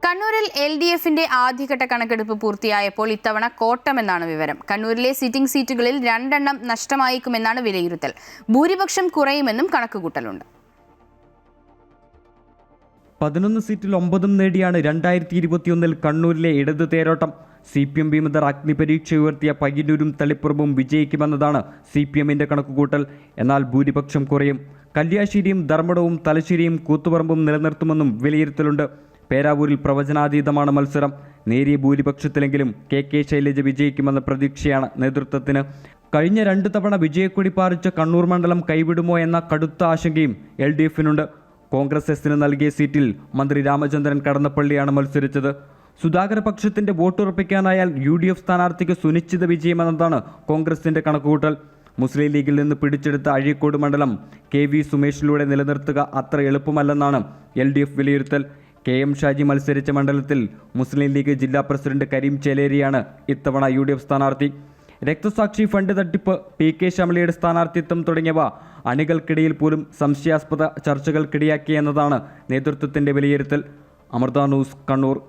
കണ്ണൂരിൽ LDFന്റെ ആദ്യഘട്ട കണക്കെടുപ്പ് പൂർത്തിയായപ്പോൾ ഇത്തവണ കോട്ടമെന്നാണ് വിവരം. കണ്ണൂരിലെ സിറ്റിംഗ് സീറ്റുകളിൽ 2 എണ്ണം നഷ്ടമായേക്കുമെന്നാണ് വിലയിരുത്തൽ. ഭൂരിപക്ഷം കുറയുമെന്നും കണക്കുകൂട്ടലുണ്ട്. 11 സീറ്റിൽ 9 നേടിയാണ് 2021 കണ്ണൂരിലെ ഇടതു തേരോട്ടം. CPM വിമതർ അഗ്നിപരീക്ഷ ഉയർത്തിയ പയ്യന്നൂരും തളിപ്പുറവും വിജയിക്കുമെന്നതാണ് CPMന്റെ കണക്കുകൂട്ടൽ. എന്നാൽ ഭൂരിപക്ഷം കുറയും. കല്യാശ്ശേരിയും ധർമ്മടവും തലശ്ശേരിയും കൂത്തുപറമ്പും നിലനിർത്തുമെന്നും വിലയിരുത്തലുണ്ട്. പേരാവൂരിൽ പ്രവചനാതീതമാണ് മത്സരം. നേരിയ ഭൂരിപക്ഷത്തിലെങ്കിലും KK ശൈലജ വിജയിക്കുമെന്ന പ്രതീക്ഷയാണ് നേതൃത്വത്തിന്. കഴിഞ്ഞ 2 തവണ വിജയക്കൊടി പാറിച്ച കണ്ണൂർ മണ്ഡലം കൈവിടുമോ എന്ന കടുത്ത ആശങ്കയും LDFനുണ്ട്. കോൺഗ്രസ് എസിന് നൽകിയ സീറ്റിൽ മന്ത്രി രാമചന്ദ്രൻ കടന്നപ്പള്ളിയാണ് മത്സരിച്ചത്. സുധാകര പക്ഷത്തിന്റെ വോട്ടുറപ്പിക്കാനായാൽ UDF സ്ഥാനാർത്ഥിക്ക് സുനിശ്ചിത വിജയമെന്നതാണ് കോൺഗ്രസിന്റെ കണക്കുകൂട്ടൽ. മുസ്ലിം ലീഗിൽ നിന്ന് പിടിച്ചെടുത്ത അഴീക്കോട് മണ്ഡലം KV സുമേഷിലൂടെ നിലനിർത്തുക അത്ര എളുപ്പമല്ലെന്നാണ് LDF വിലയിരുത്തൽ. KM ഷാജി മത്സരിച്ച മണ്ഡലത്തിൽ മുസ്ലിം ലീഗ് ജില്ലാ പ്രസിഡന്റ് കരീം ചേലേരിയാണ് ഇത്തവണ UDF സ്ഥാനാർത്ഥി. രക്തസാക്ഷി ഫണ്ട് തട്ടിപ്പ്, PK ശമലയുടെ സ്ഥാനാർത്ഥിത്വം തുടങ്ങിയവ അണികൾക്കിടയിൽ പോലും സംശയാസ്പദ ചർച്ചകൾക്കിടയാക്കിയെന്നതാണ് നേതൃത്വത്തിന്റെ വിലയിരുത്തൽ. അമൃത ന്യൂസ്, കണ്ണൂർ.